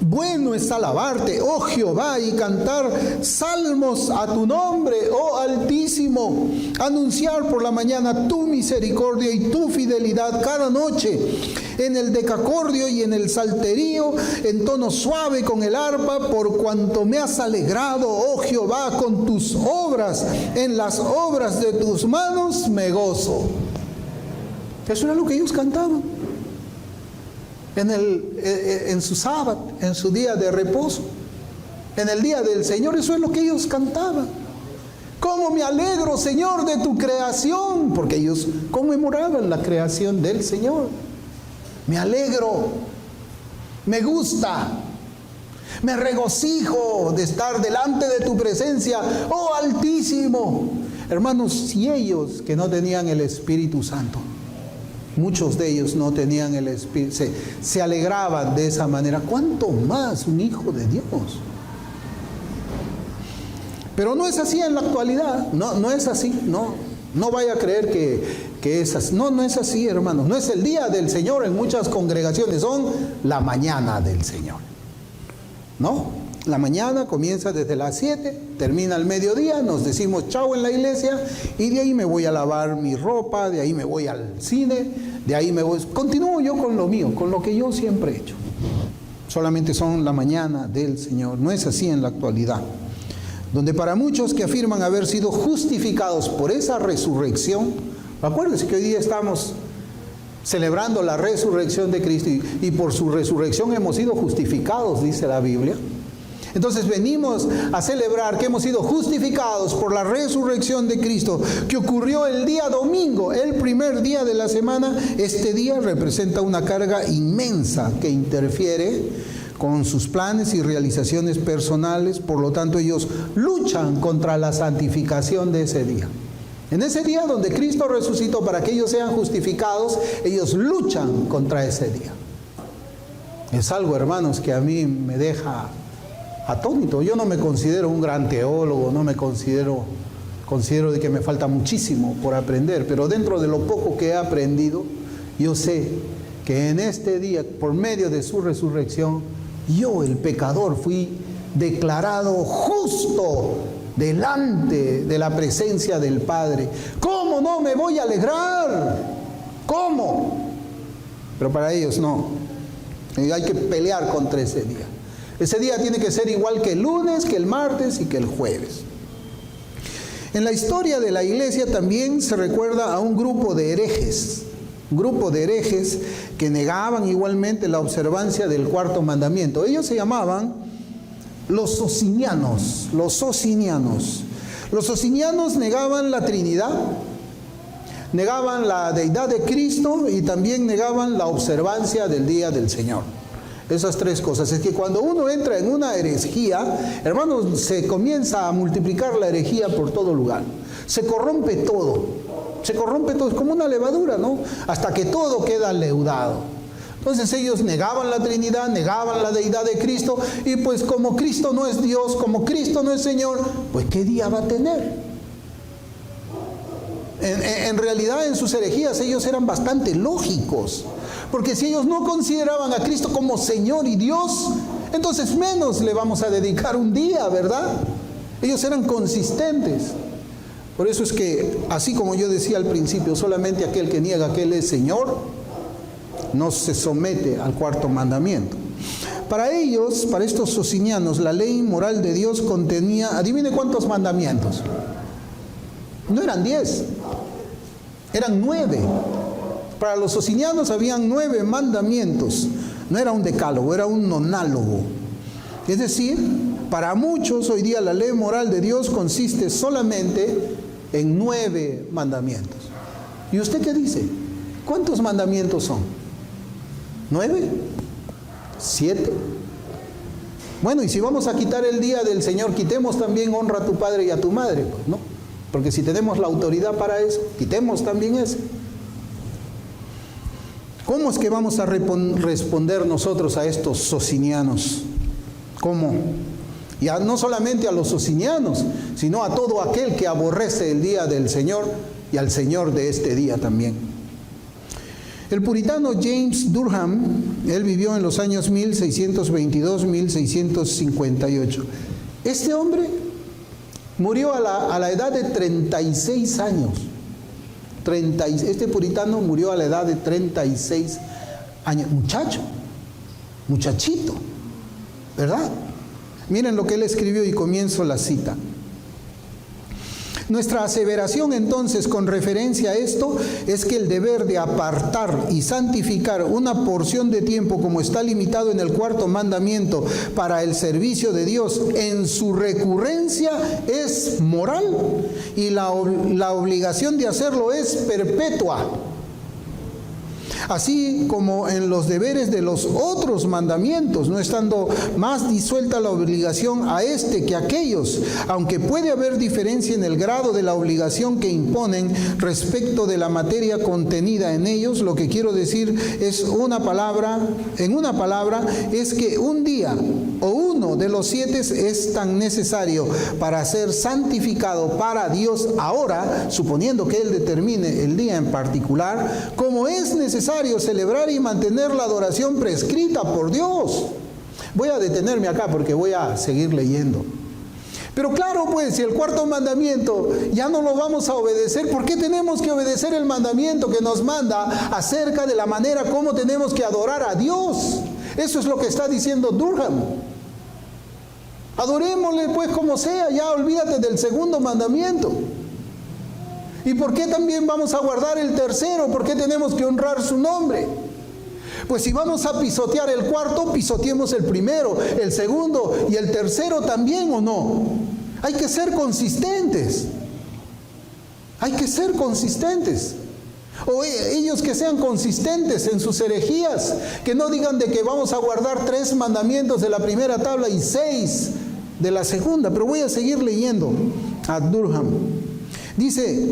bueno es alabarte, oh Jehová, y cantar salmos a tu nombre, oh Altísimo, anunciar por la mañana tu misericordia y tu fidelidad cada noche, en el decacordio y en el salterio, en tono suave con el arpa, por cuanto me has alegrado, oh Jehová, con tus obras, en las obras de tus manos me gozo. Eso era lo que ellos cantaban en su sábado, en su día de reposo, en el día del Señor. Eso es lo que ellos cantaban. ¿Cómo me alegro, Señor, de tu creación? Porque ellos conmemoraban la creación del Señor. Me alegro, me gusta, me regocijo de estar delante de tu presencia, oh Altísimo. Hermanos, si ellos que no tenían el Espíritu Santo, muchos de ellos no tenían el Espíritu, se alegraban de esa manera, ¿cuánto más un hijo de Dios? Pero no es así en la actualidad, no es así, no vaya a creer que es así. No es así, hermanos. No es el día del Señor en muchas congregaciones, son la mañana del Señor. ¿No? La mañana comienza desde las 7, termina al mediodía, nos decimos chao en la iglesia, y de ahí me voy a lavar mi ropa, de ahí me voy al cine, de ahí continúo yo con lo mío, con lo que yo siempre he hecho. Solamente son la mañana del Señor. No es así en la actualidad, donde para muchos que afirman haber sido justificados por esa resurrección, acuérdense que hoy día estamos celebrando la resurrección de Cristo, y por su resurrección hemos sido justificados, dice la Biblia. Entonces venimos a celebrar que hemos sido justificados por la resurrección de Cristo, que ocurrió el día domingo, el primer día de la semana. Este día representa una carga inmensa que interfiere con sus planes y realizaciones personales. Por lo tanto, ellos luchan contra la santificación de ese día. En ese día donde Cristo resucitó para que ellos sean justificados, ellos luchan contra ese día. Es algo, hermanos, que a mí me deja atónito. Yo no me considero un gran teólogo, no me considero de que me falta muchísimo por aprender, pero dentro de lo poco que he aprendido, yo sé que en este día, por medio de su resurrección, yo, el pecador, fui declarado justo delante de la presencia del Padre. ¿Cómo no me voy a alegrar? ¿Cómo? Pero para ellos no. Hay que pelear contra ese día. Ese día tiene que ser igual que el lunes, que el martes y que el jueves. En la historia de la iglesia también se recuerda a un grupo de herejes que negaban igualmente la observancia del cuarto mandamiento. Ellos se llamaban los socinianos. Los socinianos negaban la Trinidad, negaban la deidad de Cristo y también negaban la observancia del día del Señor. Esas tres cosas. Es que cuando uno entra en una herejía, hermanos, se comienza a multiplicar la herejía por todo lugar. Se corrompe todo, es como una levadura, ¿no? Hasta que todo queda leudado. Entonces ellos negaban la Trinidad, negaban la deidad de Cristo, y pues como Cristo no es Dios, como Cristo no es Señor, pues ¿qué día va a tener? En realidad, en sus herejías ellos eran bastante lógicos, porque si ellos no consideraban a Cristo como Señor y Dios, entonces menos le vamos a dedicar un día, ¿verdad? Ellos eran consistentes. Por eso es que, así como yo decía al principio, solamente aquel que niega que Él es Señor, no se somete al cuarto mandamiento. Para ellos, para estos socinianos, la ley moral de Dios contenía, adivine cuántos mandamientos. No eran 10, eran 9. Para los socinianos habían 9 mandamientos. No era un decálogo, era un nonálogo. Es decir, para muchos hoy día la ley moral de Dios consiste solamente en 9 mandamientos. ¿Y usted qué dice? ¿Cuántos mandamientos son? ¿9? ¿7? Bueno, y si vamos a quitar el día del Señor, quitemos también honra a tu padre y a tu madre, pues, ¿no? Porque si tenemos la autoridad para eso, quitemos también eso. ¿Cómo es que vamos a responder nosotros a estos socinianos? ¿Cómo? Ya no solamente a los socinianos, sino a todo aquel que aborrece el día del Señor y al Señor de este día también. El puritano James Durham, él vivió en los años 1622-1658. Este hombre murió a la edad de 36 años. Este puritano murió a la edad de 36 años. Muchachito, ¿verdad? Miren lo que él escribió y comienzo la cita. Nuestra aseveración entonces con referencia a esto es que el deber de apartar y santificar una porción de tiempo como está limitado en el cuarto mandamiento para el servicio de Dios en su recurrencia es moral y la obligación de hacerlo es perpetua. Así como en los deberes de los otros mandamientos, no estando más disuelta la obligación a este que a aquellos, aunque puede haber diferencia en el grado de la obligación que imponen respecto de la materia contenida en ellos, lo que quiero decir es en una palabra, es que un día o uno de los 7 es tan necesario para ser santificado para Dios ahora, suponiendo que Él determine el día en particular, como es necesario celebrar y mantener la adoración prescrita por Dios. Voy a detenerme acá porque voy a seguir leyendo. Pero claro, pues, si el cuarto mandamiento ya no lo vamos a obedecer, ¿por qué tenemos que obedecer el mandamiento que nos manda acerca de la manera como tenemos que adorar a Dios? Eso es lo que está diciendo Durham. Adorémosle pues como sea, ya olvídate del segundo mandamiento. ¿Y por qué también vamos a guardar el tercero? ¿Por qué tenemos que honrar su nombre? Pues si vamos a pisotear el cuarto, pisoteemos el primero, el segundo y el tercero también, ¿o no? Hay que ser consistentes. Hay que ser consistentes. O ellos que sean consistentes en sus herejías, que no digan de que vamos a guardar 3 mandamientos de la primera tabla y 6 de la segunda. Pero voy a seguir leyendo a Durham. Dice,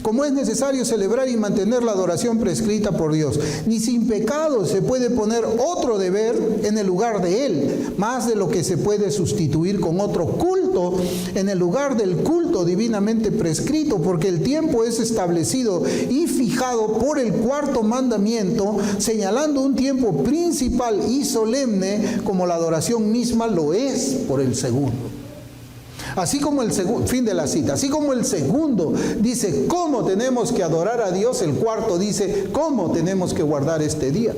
como es necesario celebrar y mantener la adoración prescrita por Dios, ni sin pecado se puede poner otro deber en el lugar de él, más de lo que se puede sustituir con otro culto en el lugar del culto divinamente prescrito, porque el tiempo es establecido y fijado por el cuarto mandamiento, señalando un tiempo principal y solemne, como la adoración misma lo es por el segundo. Así como el segundo, fin de la cita, así como el segundo dice cómo tenemos que adorar a Dios, el cuarto dice cómo tenemos que guardar este día.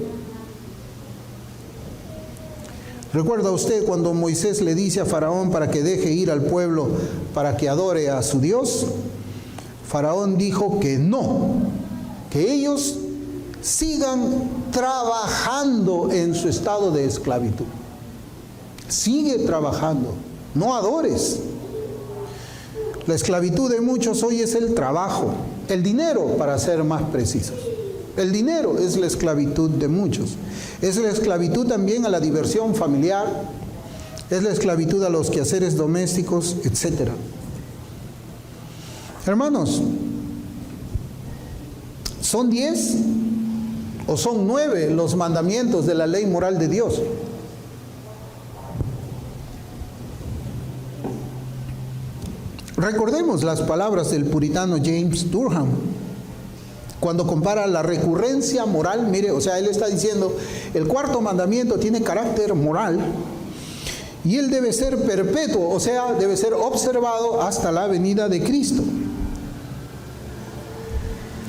¿Recuerda usted cuando Moisés le dice a Faraón para que deje ir al pueblo para que adore a su Dios? Faraón dijo que no, que ellos sigan trabajando en su estado de esclavitud. Sigue trabajando, no adores. La esclavitud de muchos hoy es el trabajo, el dinero, para ser más precisos. El dinero es la esclavitud de muchos. Es la esclavitud también a la diversión familiar, es la esclavitud a los quehaceres domésticos, etc. Hermanos, ¿son 10 o son 9 los mandamientos de la ley moral de Dios? Recordemos las palabras del puritano James Durham, cuando compara la recurrencia moral. Mire, o sea, él está diciendo, el cuarto mandamiento tiene carácter moral y él debe ser perpetuo, o sea, debe ser observado hasta la venida de Cristo.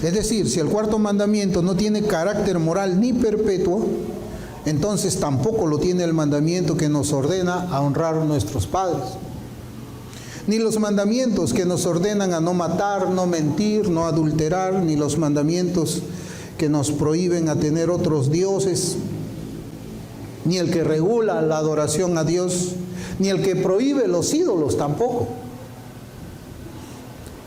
Es decir, si el cuarto mandamiento no tiene carácter moral ni perpetuo, entonces tampoco lo tiene el mandamiento que nos ordena a honrar a nuestros padres, ni los mandamientos que nos ordenan a no matar, no mentir, no adulterar, ni los mandamientos que nos prohíben a tener otros dioses, ni el que regula la adoración a Dios, ni el que prohíbe los ídolos tampoco.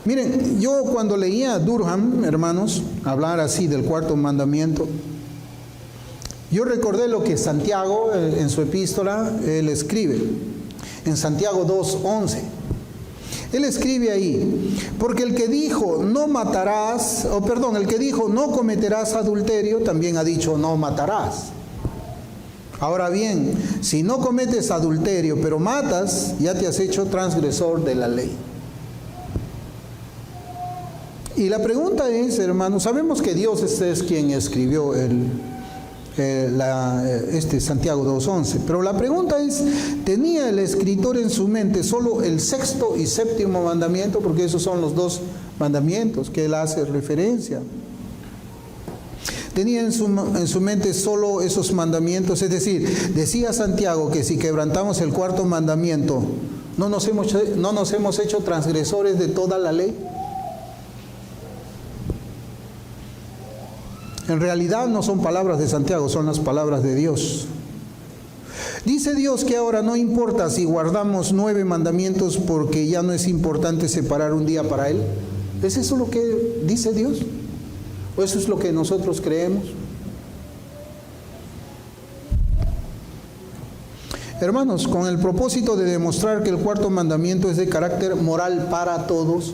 Miren, yo cuando leía a Durham, hermanos, hablar así del cuarto mandamiento, yo recordé lo que Santiago, en su epístola, él escribe, en Santiago 2:11. Él escribe ahí, porque el que dijo no matarás, el que dijo no cometerás adulterio, también ha dicho no matarás. Ahora bien, si no cometes adulterio, pero matas, ya te has hecho transgresor de la ley. Y la pregunta es, hermanos, sabemos que Dios es quien escribió Santiago 2:11, pero la pregunta es, ¿tenía el escritor en su mente solo el sexto y séptimo mandamiento? Porque esos son los dos mandamientos que él hace referencia. ¿Tenía en su mente solo esos mandamientos? Es decir, decía Santiago que si quebrantamos el cuarto mandamiento, ¿no nos hemos hecho transgresores de toda la ley? En realidad no son palabras de Santiago, son las palabras de Dios. Dice Dios que ahora no importa si guardamos 9 mandamientos porque ya no es importante separar un día para Él. ¿Es eso lo que dice Dios? ¿O eso es lo que nosotros creemos? Hermanos, con el propósito de demostrar que el cuarto mandamiento es de carácter moral para todos,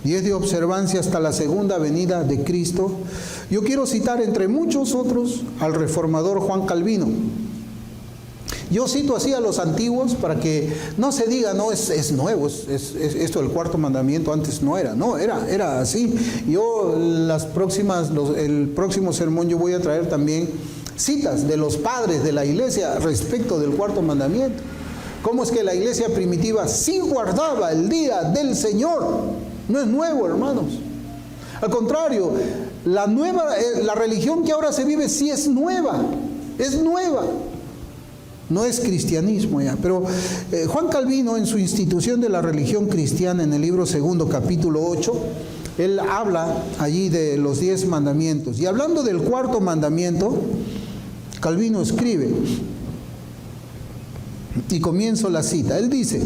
y es de observancia hasta la segunda venida de Cristo, yo quiero citar entre muchos otros al reformador Juan Calvino. Yo cito así a los antiguos para que no se diga, no, es nuevo, es esto del cuarto mandamiento antes no era, no, era así. Yo el próximo sermón yo voy a traer también citas de los padres de la iglesia respecto del cuarto mandamiento. ¿Cómo es que la iglesia primitiva sí guardaba el día del Señor? No es nuevo, hermanos. Al contrario, la religión que ahora se vive sí es nueva. No es cristianismo ya. Pero Juan Calvino, en su Institución de la Religión Cristiana, en el libro 2, capítulo 8, él habla allí de los 10 mandamientos. Y hablando del cuarto mandamiento, Calvino escribe, y comienzo la cita. Él dice: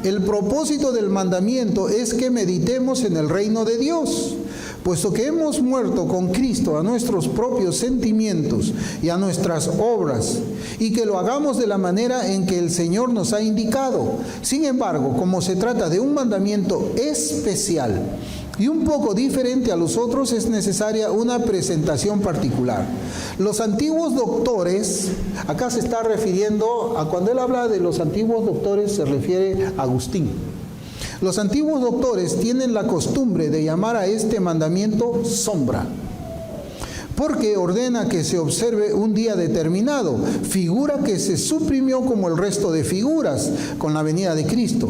el propósito del mandamiento es que meditemos en el reino de Dios, puesto que hemos muerto con Cristo a nuestros propios sentimientos y a nuestras obras, y que lo hagamos de la manera en que el Señor nos ha indicado. Sin embargo, como se trata de un mandamiento especial y un poco diferente a los otros, es necesaria una presentación particular. Los antiguos doctores, acá se está refiriendo a, cuando él habla de los antiguos doctores, se refiere a Agustín. Los antiguos doctores tienen la costumbre de llamar a este mandamiento sombra, porque ordena que se observe un día determinado, figura que se suprimió como el resto de figuras con la venida de Cristo.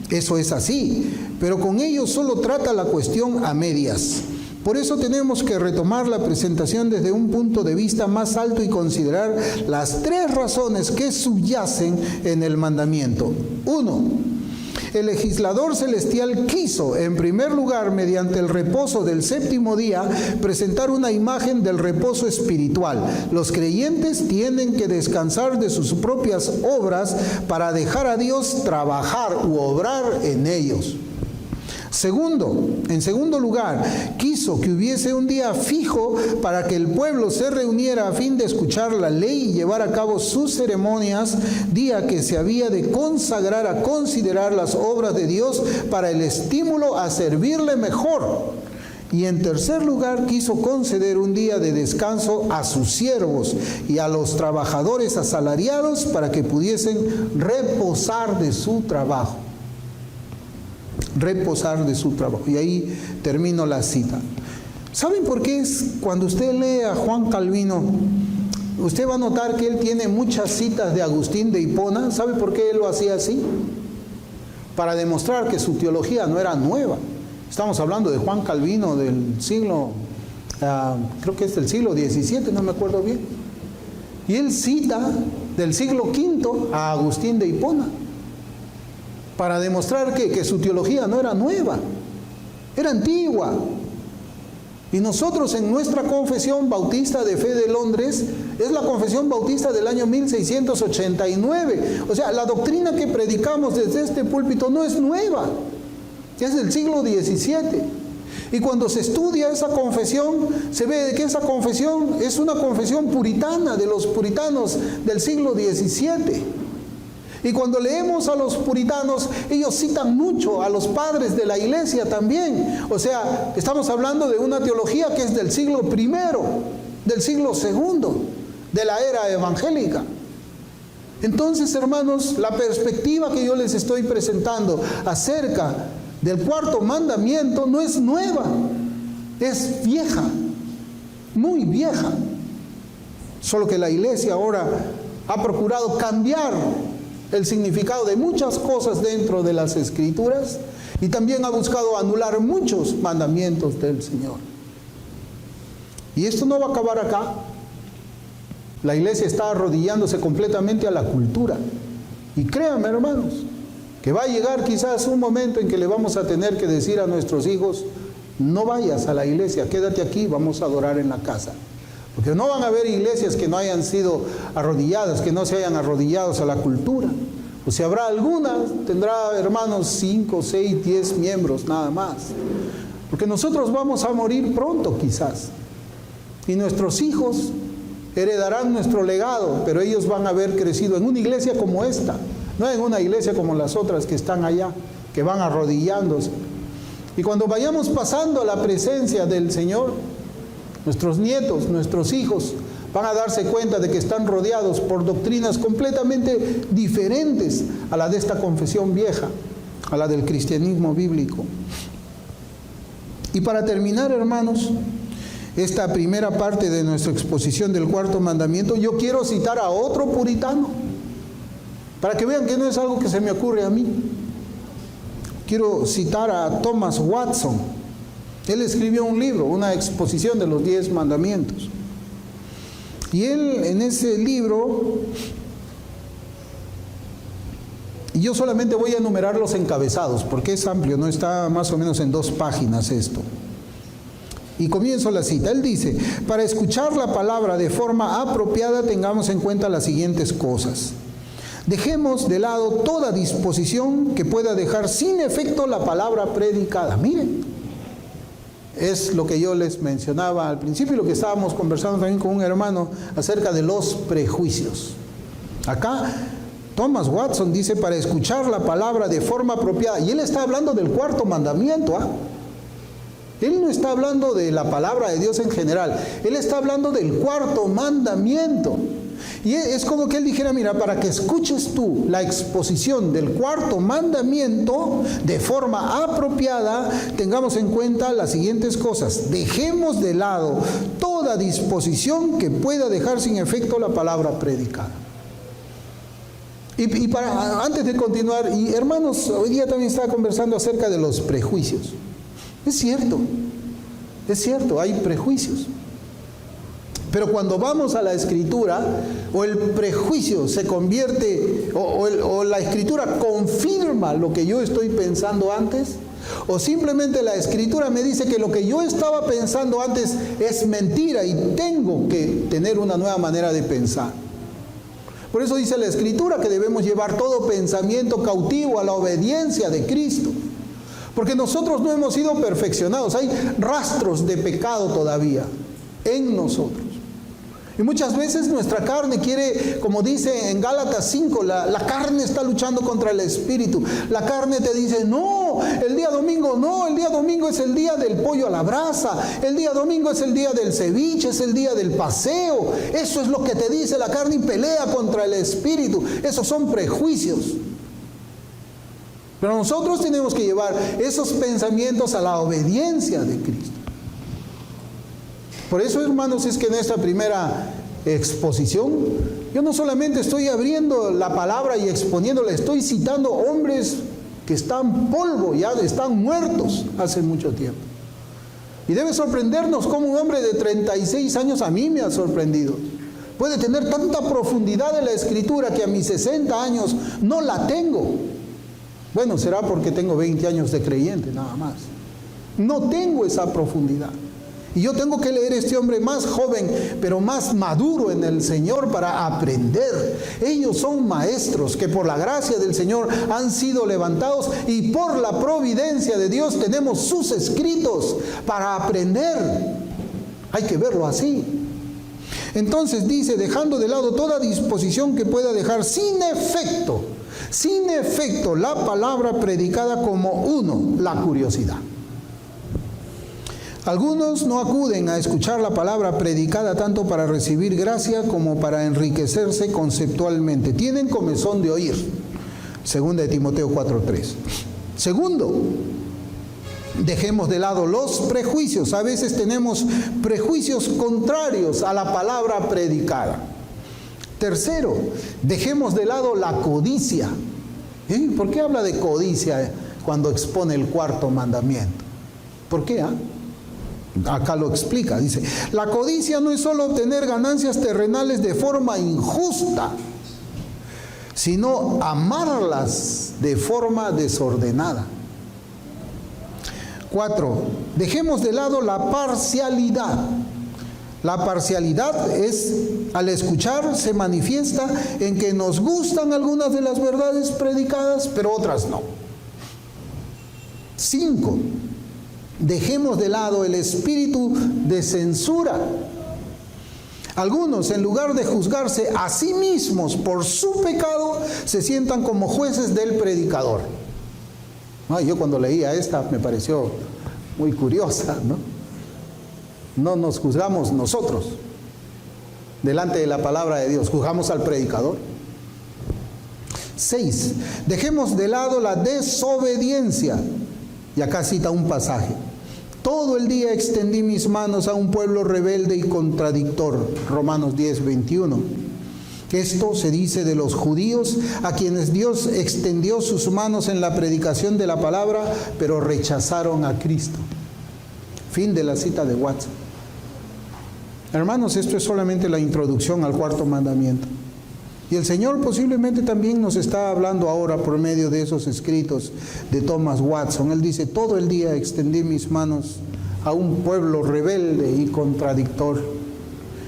Eso es así, pero con ello solo trata la cuestión a medias. Por eso tenemos que retomar la presentación desde un punto de vista más alto y considerar las 3 razones que subyacen en el mandamiento. 1. El legislador celestial quiso, en primer lugar, mediante el reposo del séptimo día, presentar una imagen del reposo espiritual. Los creyentes tienen que descansar de sus propias obras para dejar a Dios trabajar u obrar en ellos. En segundo lugar, quiso que hubiese un día fijo para que el pueblo se reuniera a fin de escuchar la ley y llevar a cabo sus ceremonias, día que se había de consagrar a considerar las obras de Dios para el estímulo a servirle mejor. Y en tercer lugar, quiso conceder un día de descanso a sus siervos y a los trabajadores asalariados para que pudiesen reposar de su trabajo. reposar de su trabajo. Y ahí termino la cita. ¿Saben por qué es cuando usted lee a Juan Calvino? Usted va a notar que él tiene muchas citas de Agustín de Hipona. ¿Sabe por qué él lo hacía así? Para demostrar que su teología no era nueva. Estamos hablando de Juan Calvino del siglo, creo que es del siglo XVII, no me acuerdo bien. Y él cita del siglo V a Agustín de Hipona, para demostrar que su teología no era nueva, era antigua. Y nosotros en nuestra Confesión Bautista de Fe de Londres, es la Confesión Bautista del año 1689. O sea, la doctrina que predicamos desde este púlpito no es nueva, es del siglo XVII. Y cuando se estudia esa confesión, se ve que esa confesión es una confesión puritana, de los puritanos del siglo XVII. Y cuando leemos a los puritanos, ellos citan mucho a los padres de la iglesia también. O sea, estamos hablando de una teología que es del siglo I, del siglo II, de la era evangélica. Entonces, hermanos, la perspectiva que yo les estoy presentando acerca del cuarto mandamiento no es nueva, es vieja, muy vieja. Solo que la iglesia ahora ha procurado cambiar el significado de muchas cosas dentro de las Escrituras y también ha buscado anular muchos mandamientos del Señor. Y esto no va a acabar acá. La iglesia está arrodillándose completamente a la cultura. Y créanme, hermanos, que va a llegar quizás un momento en que le vamos a tener que decir a nuestros hijos: no vayas a la iglesia, quédate aquí, vamos a adorar en la casa. Porque no van a haber iglesias que no hayan sido arrodilladas, que no se hayan arrodillado a la cultura. O si habrá alguna, tendrá, hermanos, 5, 6, 10 miembros nada más. Porque nosotros vamos a morir pronto quizás. Y nuestros hijos heredarán nuestro legado, pero ellos van a haber crecido en una iglesia como esta, no en una iglesia como las otras que están allá, que van arrodillándose. Y cuando vayamos pasando a la presencia del Señor, nuestros nietos, nuestros hijos van a darse cuenta de que están rodeados por doctrinas completamente diferentes a la de esta confesión vieja, a la del cristianismo bíblico. Y para terminar, hermanos, esta primera parte de nuestra exposición del cuarto mandamiento, yo quiero citar a otro puritano, para que vean que no es algo que se me ocurre a mí. Quiero citar a Thomas Watson. Él escribió un libro, una exposición de los 10 mandamientos. Y él en ese libro, y yo solamente voy a enumerar los encabezados, porque es amplio, no está más o menos en 2 páginas esto. Y comienzo la cita. Él dice: para escuchar la palabra de forma apropiada, tengamos en cuenta las siguientes cosas. Dejemos de lado toda disposición que pueda dejar sin efecto la palabra predicada. Miren. Es lo que yo les mencionaba al principio y lo que estábamos conversando también con un hermano acerca de los prejuicios. Acá Thomas Watson dice: para escuchar la palabra de forma apropiada. Y él está hablando del cuarto mandamiento. Él no está hablando de la palabra de Dios en general. Él está hablando del cuarto mandamiento. Y es como que él dijera: mira, para que escuches tú la exposición del cuarto mandamiento de forma apropiada, tengamos en cuenta las siguientes cosas. Dejemos de lado toda disposición que pueda dejar sin efecto la palabra predicada. Antes de continuar, y hermanos, hoy día también estaba conversando acerca de los prejuicios. Es cierto, hay prejuicios. Pero cuando vamos a la Escritura, o el prejuicio se convierte, o la Escritura confirma lo que yo estoy pensando antes, o simplemente la Escritura me dice que lo que yo estaba pensando antes es mentira y tengo que tener una nueva manera de pensar. Por eso dice la Escritura que debemos llevar todo pensamiento cautivo a la obediencia de Cristo. Porque nosotros no hemos sido perfeccionados, hay rastros de pecado todavía en nosotros. Y muchas veces nuestra carne quiere, como dice en Gálatas 5, la carne está luchando contra el espíritu. La carne te dice: no, el día domingo no, el día domingo es el día del pollo a la brasa, el día domingo es el día del ceviche, es el día del paseo. Eso es lo que te dice la carne y pelea contra el espíritu. Esos son prejuicios. Pero nosotros tenemos que llevar esos pensamientos a la obediencia de Cristo. Por eso, hermanos, es que en esta primera exposición, yo no solamente estoy abriendo la palabra y exponiéndola, estoy citando hombres que están polvo, ya están muertos hace mucho tiempo. Y debe sorprendernos como un hombre de 36 años, a mí me ha sorprendido, puede tener tanta profundidad en la Escritura que a mis 60 años no la tengo. Bueno, será porque tengo 20 años de creyente, nada más. No tengo esa profundidad. Y yo tengo que leer a este hombre más joven, pero más maduro en el Señor para aprender. Ellos son maestros que por la gracia del Señor han sido levantados y por la providencia de Dios tenemos sus escritos para aprender. Hay que verlo así. Entonces dice, dejando de lado toda disposición que pueda dejar sin efecto la palabra predicada como uno, la curiosidad. Algunos no acuden a escuchar la palabra predicada tanto para recibir gracia como para enriquecerse conceptualmente. Tienen comezón de oír. Segunda de Timoteo 4:3. Segundo, dejemos de lado los prejuicios. A veces tenemos prejuicios contrarios a la palabra predicada. Tercero, dejemos de lado la codicia. ¿Por qué habla de codicia cuando expone el cuarto mandamiento? ¿Por qué? Acá lo explica, dice, la codicia no es solo obtener ganancias terrenales de forma injusta, sino amarlas de forma desordenada. 4. Dejemos de lado la parcialidad. La parcialidad es, al escuchar, se manifiesta en que nos gustan algunas de las verdades predicadas, pero otras no. 5. Dejemos de lado el espíritu de censura. Algunos, en lugar de juzgarse a sí mismos por su pecado, se sientan como jueces del predicador. Yo cuando leía esta me pareció muy curiosa, ¿no? No nos juzgamos nosotros delante de la palabra de Dios, juzgamos al predicador. 6. Dejemos de lado la desobediencia. Y acá cita un pasaje. Todo el día extendí mis manos a un pueblo rebelde y contradictor. Romanos 10:21. Esto se dice de los judíos a quienes Dios extendió sus manos en la predicación de la palabra, pero rechazaron a Cristo. Fin de la cita de Watson. Hermanos, esto es solamente la introducción al cuarto mandamiento. Y el Señor posiblemente también nos está hablando ahora por medio de esos escritos de Thomas Watson. Él dice, todo el día extendí mis manos a un pueblo rebelde y contradictor.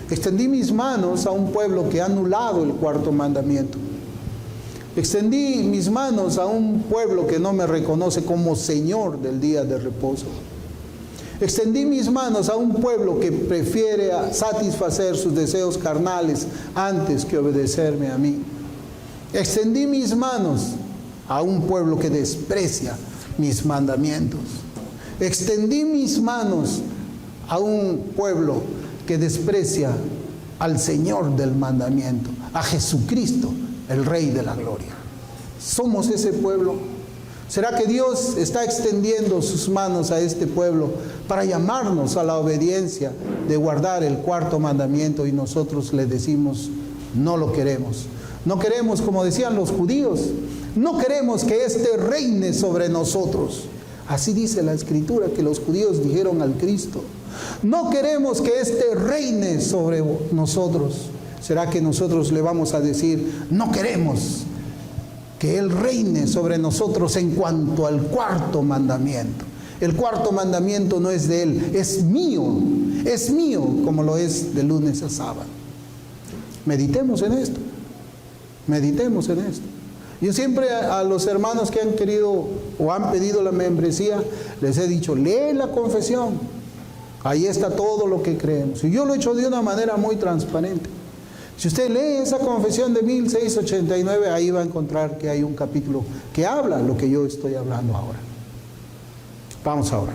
Extendí mis manos a un pueblo que ha anulado el cuarto mandamiento. Extendí mis manos a un pueblo que no me reconoce como Señor del día de reposo. Extendí mis manos a un pueblo que prefiere satisfacer sus deseos carnales antes que obedecerme a mí. Extendí mis manos a un pueblo que desprecia mis mandamientos. Extendí mis manos a un pueblo que desprecia al Señor del mandamiento, a Jesucristo, el Rey de la Gloria. ¿Somos ese pueblo? ¿Será que Dios está extendiendo sus manos a este pueblo para llamarnos a la obediencia de guardar el cuarto mandamiento y nosotros le decimos, no lo queremos? No queremos, como decían los judíos, no queremos que éste reine sobre nosotros. Así dice la Escritura que los judíos dijeron al Cristo. No queremos que éste reine sobre nosotros. ¿Será que nosotros le vamos a decir, no queremos que Él reine sobre nosotros en cuanto al cuarto mandamiento? El cuarto mandamiento no es de Él, es mío como lo es de lunes a sábado. Meditemos en esto, meditemos en esto. Yo siempre a los hermanos que han querido o han pedido la membresía, les he dicho, lee la confesión, ahí está todo lo que creemos. Y yo lo he hecho de una manera muy transparente. Si usted lee esa confesión de 1689, ahí va a encontrar que hay un capítulo que habla lo que yo estoy hablando ahora. Vamos ahora.